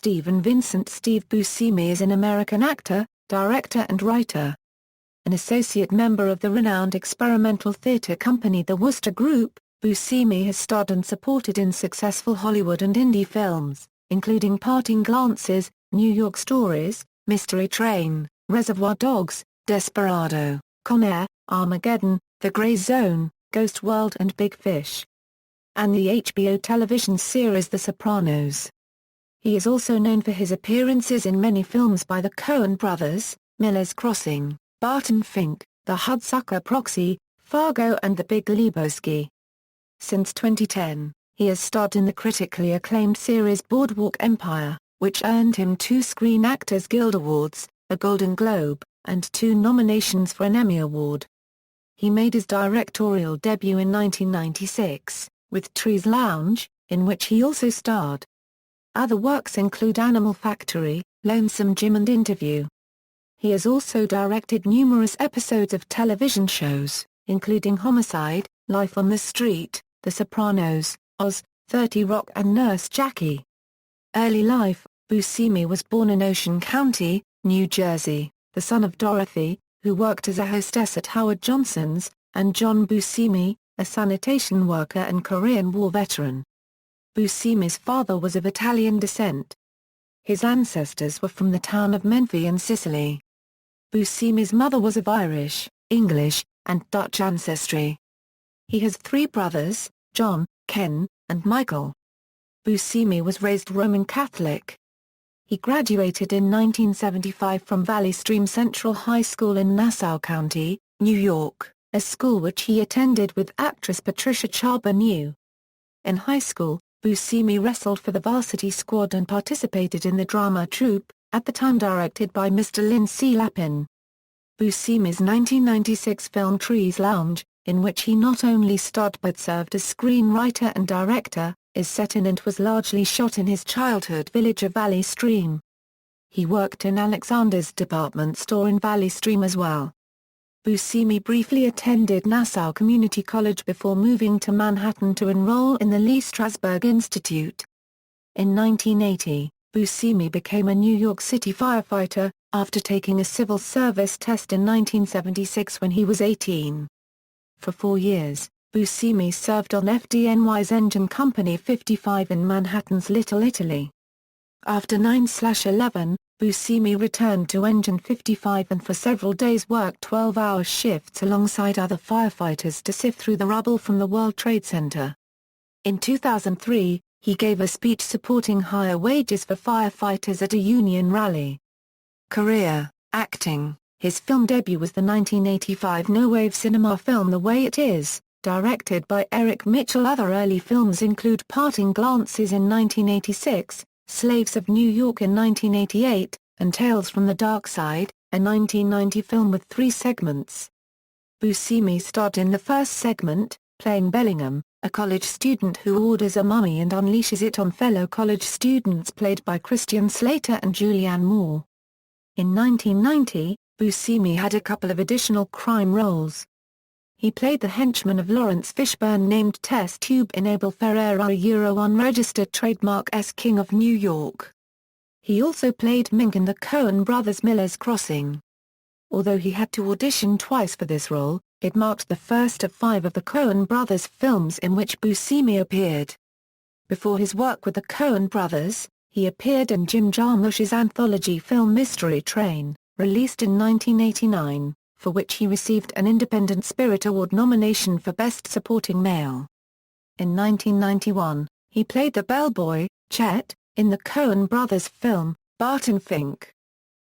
Steve and Vincent. Steve Buscemi is an American actor, director and writer. An associate member of the renowned experimental theater company the Wooster Group, Buscemi has starred and supported in successful Hollywood and indie films, including Parting Glances, New York Stories, Mystery Train, Reservoir Dogs, Desperado, Coen, Armageddon, The Grey Zone, Ghost World and Big Fish, and the HBO television series The Sopranos. He is also known for his appearances in many films by the Coen brothers, Miller's Crossing, Barton Fink, The Hudsucker Proxy, Fargo and The Big Lebowski. Since 2010, he has starred in the critically acclaimed series Boardwalk Empire, which earned him 2 Screen Actors Guild Awards, a Golden Globe, and 2 nominations for an Emmy Award. He made his directorial debut in 1996, with Trees Lounge, in which he also starred. Other works include Animal Factory, Lonesome Jim and Interview. He has also directed numerous episodes of television shows, including Homicide, Life on the Street, The Sopranos, Oz, 30 Rock and Nurse Jackie. Early life: Buscemi was born in Ocean County, New Jersey, the son of Dorothy, who worked as a hostess at Howard Johnson's, and John Buscemi, a sanitation worker and Korean War veteran. Buscemi's father was of Italian descent. His ancestors were from the town of Menfi in Sicily. Buscemi's mother was of Irish, English, and Dutch ancestry. He has 3 brothers, John, Ken, and Michael. Buscemi was raised Roman Catholic. He graduated in 1975 from Valley Stream Central High School in Nassau County, New York, a school which he attended with actress Patricia Charbonneau. In high school, Buscemi wrestled for the varsity squad and participated in the drama troupe, at the time directed by Mr. Lindsay Lappin. Buscemi's 1996 film Trees Lounge, in which he not only starred but served as screenwriter and director, is set in and was largely shot in his childhood village of Valley Stream. He worked in Alexander's department store in Valley Stream as well. Buscemi briefly attended Nassau Community College before moving to Manhattan to enroll in the Lee Strasberg Institute. In 1980, Buscemi became a New York City firefighter, after taking a civil service test in 1976 when he was 18. For 4 years, Buscemi served on FDNY's Engine Company 55 in Manhattan's Little Italy. After 9/11, Buscemi returned to Engine 55 and for several days worked 12-hour shifts alongside other firefighters to sift through the rubble from the World Trade Center. In 2003, he gave a speech supporting higher wages for firefighters at a union rally. Career: acting. His film debut was the 1985 no-wave cinema film The Way It Is, directed by Eric Mitchell. Other early films include Parting Glances in 1986, Slaves of New York in 1988, and Tales from the Dark Side, a 1990 film with 3 segments. Buscemi starred in the first segment, playing Bellingham, a college student who orders a mummy and unleashes it on fellow college students played by Christian Slater and Julianne Moore. In 1990, Buscemi had a couple of additional crime roles. He played the henchman of Lawrence Fishburne named Test Tube in Abel Ferrara unregistered trademark S King of New York. He also played Mink in the Coen brothers' Miller's Crossing. Although he had to audition twice for this role, it marked the first of 5 of the Coen brothers' films in which Buscemi appeared. Before his work with the Coen brothers, he appeared in Jim Jarmusch's anthology film Mystery Train, released in 1989. For which he received an Independent Spirit Award nomination for Best Supporting Male. In 1991, he played the bellboy, Chet, in the Coen brothers' film, Barton Fink.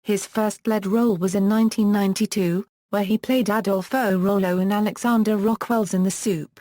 His first lead role was in 1992, where he played Adolfo Rollo in Alexander Rockwell's In the Soup.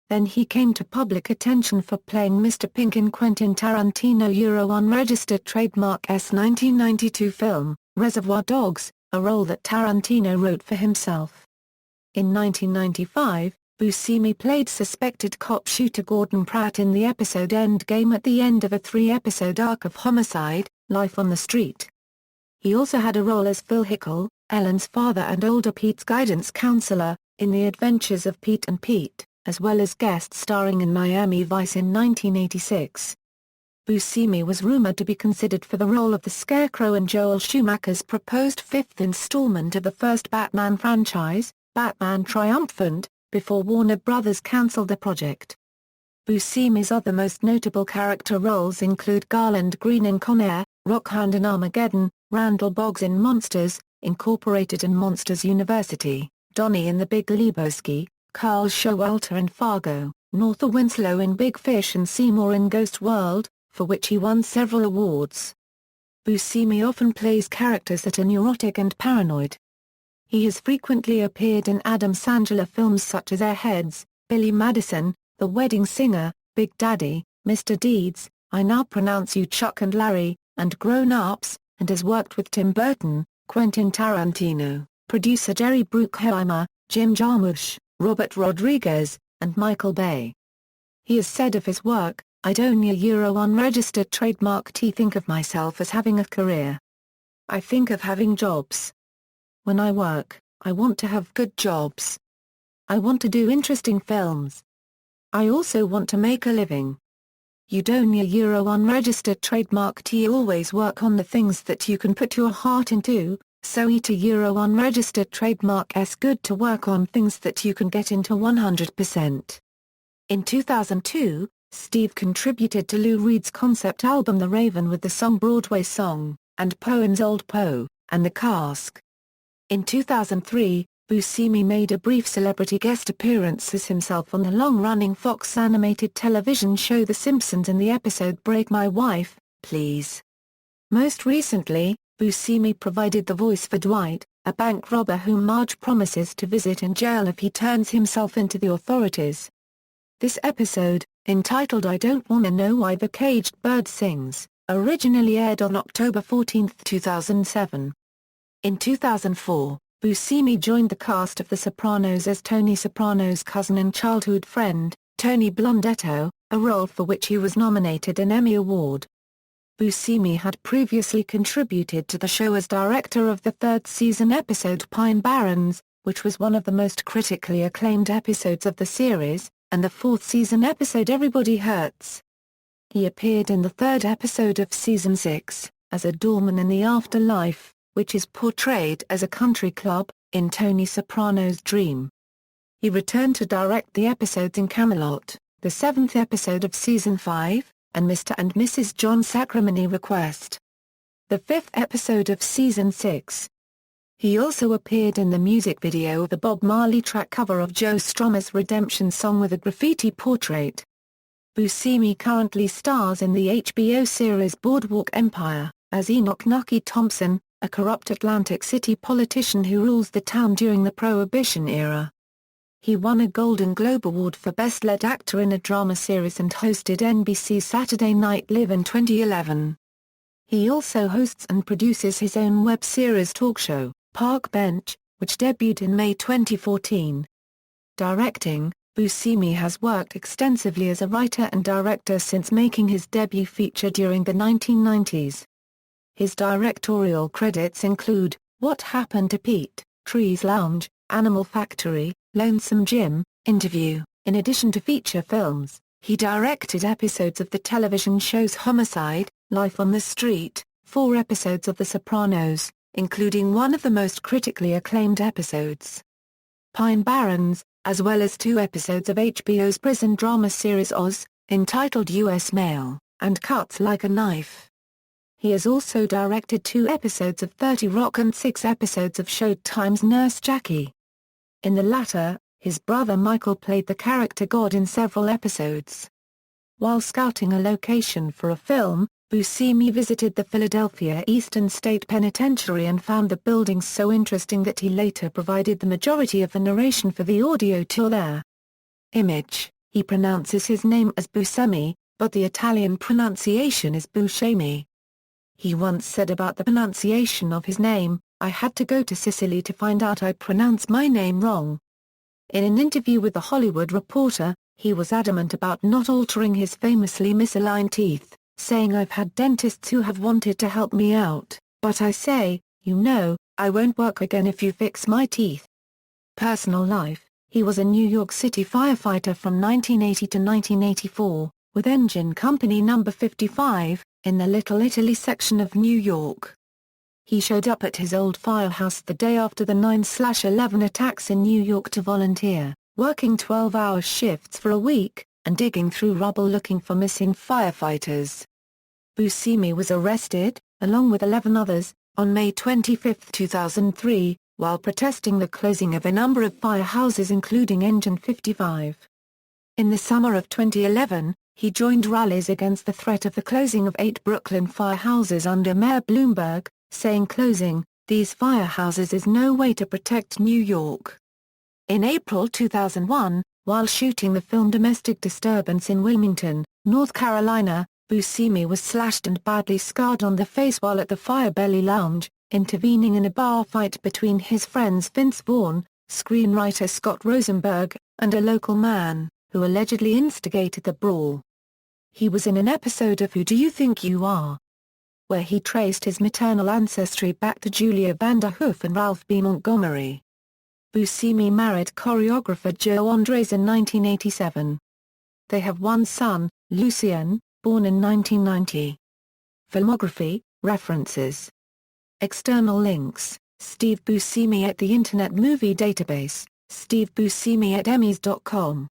Then he came to public attention for playing Mr. Pink in Quentin Tarantino unregistered trademark S 1992 film, Reservoir Dogs, a role that Tarantino wrote for himself. In 1995, Buscemi played suspected cop shooter Gordon Pratt in the episode Endgame at the end of a 3-episode arc of Homicide, Life on the Street. He also had a role as Phil Hickle, Ellen's father and older Pete's guidance counselor, in The Adventures of Pete and Pete, as well as guest starring in Miami Vice in 1986. Buscemi was rumored to be considered for the role of the Scarecrow in Joel Schumacher's proposed fifth installment of the first Batman franchise, Batman Triumphant, before Warner Bros. Cancelled the project. Buscemi's other most notable character roles include Garland Green in Con Air, Rockhound in Armageddon, Randall Boggs in Monsters, Incorporated and Monsters University, Donnie in The Big Lebowski, Carl Showalter in Fargo, Northa Winslow in Big Fish and Seymour in Ghost World, for which he won several awards. Buscemi often plays characters that are neurotic and paranoid. He has frequently appeared in Adam Sandler films such as Airheads, Billy Madison, The Wedding Singer, Big Daddy, Mr. Deeds, I Now Pronounce You Chuck and Larry, and Grown Ups, and has worked with Tim Burton, Quentin Tarantino, producer Jerry Bruckheimer, Jim Jarmusch, Robert Rodriguez, and Michael Bay. He has said of his work, "I'd own a unregistered trademark to think of myself as having a career. I think of having jobs. When I work, I want to have good jobs. I want to do interesting films. I also want to make a living. You'd own a unregistered trademark to you always work on the things that you can put your heart into, so it a unregistered trademark is good to work on things that you can get into 100%. In 2002, Steve contributed to Lou Reed's concept album The Raven with the song Broadway Song, and Poen's Old Poe, and The Cask. In 2003, Buscemi made a brief celebrity guest appearance as himself on the long-running Fox animated television show The Simpsons in the episode Break My Wife, Please. Most recently, Buscemi provided the voice for Dwight, a bank robber whom Marge promises to visit in jail if he turns himself into the authorities. This episode, entitled I Don't Wanna Know Why the Caged Bird Sings, originally aired on October 14, 2007. In 2004, Buscemi joined the cast of The Sopranos as Tony Soprano's cousin and childhood friend, Tony Blondetto, a role for which he was nominated an Emmy Award. Buscemi had previously contributed to the show as director of the third season episode Pine Barrens, which was one of the most critically acclaimed episodes of the series, and the fourth season episode Everybody Hurts. He appeared in the third episode of season 6, as a doorman in the afterlife, which is portrayed as a country club, in Tony Soprano's dream. He returned to direct the episodes in Camelot, the seventh episode of season 5, and Mr. and Mrs. John Sacramone Request, the fifth episode of season 6. He also appeared in the music video of the Bob Marley track cover of Joe Strummer's Redemption song with a graffiti portrait. Buscemi currently stars in the HBO series Boardwalk Empire, as Enoch Nucky Thompson, a corrupt Atlantic City politician who rules the town during the Prohibition era. He won a Golden Globe Award for Best Lead Actor in a Drama Series and hosted NBC's Saturday Night Live in 2011. He also hosts and produces his own web series talk show, Park Bench, which debuted in May 2014. Directing, Buscemi has worked extensively as a writer and director since making his debut feature during the 1990s. His directorial credits include What Happened to Pete, Trees Lounge, Animal Factory, Lonesome Jim, Interview. In addition to feature films, he directed episodes of the television shows Homicide, Life on the Street, 4 episodes of The Sopranos, including one of the most critically acclaimed episodes, Pine Barrens, as well as 2 episodes of HBO's prison drama series Oz, entitled U.S. Mail, and Cuts Like a Knife. He has also directed 2 episodes of 30 Rock and 6 episodes of Showtime's Nurse Jackie. In the latter, his brother Michael played the character God in several episodes. While scouting a location for a film, Buscemi visited the Philadelphia Eastern State Penitentiary and found the buildings so interesting that he later provided the majority of the narration for the audio tour there. Image: he pronounces his name as bʉʻsɛmi, but the Italian pronunciation is boo-SHEM-ee. He once said about the pronunciation of his name, "I had to go to Sicily to find out I pronounce my name wrong." In an interview with The Hollywood Reporter, he was adamant about not altering his famously misaligned teeth, saying I've had dentists who have wanted to help me out, but I say, I won't work again if you fix my teeth. Personal life: he was a New York City firefighter from 1980 to 1984, with engine company number 55, in the Little Italy section of New York. He showed up at his old firehouse the day after the 9/11 attacks in New York to volunteer, working 12-hour shifts for a week, and digging through rubble looking for missing firefighters. Buscemi was arrested, along with 11 others, on May 25, 2003, while protesting the closing of a number of firehouses including Engine 55. In the summer of 2011, he joined rallies against the threat of the closing of 8 Brooklyn firehouses under Mayor Bloomberg, saying closing these firehouses is no way to protect New York. In April 2001, while shooting the film Domestic Disturbance in Wilmington, North Carolina, Buscemi was slashed and badly scarred on the face while at the Firebelly Lounge, intervening in a bar fight between his friends Vince Vaughn, screenwriter Scott Rosenberg, and a local man, who allegedly instigated the brawl. He was in an episode of Who Do You Think You Are?, where he traced his maternal ancestry back to Julia Vanderhoof and Ralph B. Montgomery. Buscemi married choreographer Joe Andres in 1987. They have one son, Lucien, born in 1990. Filmography, references. External links: Steve Buscemi at the Internet Movie Database, Steve Buscemi at Emmys.com.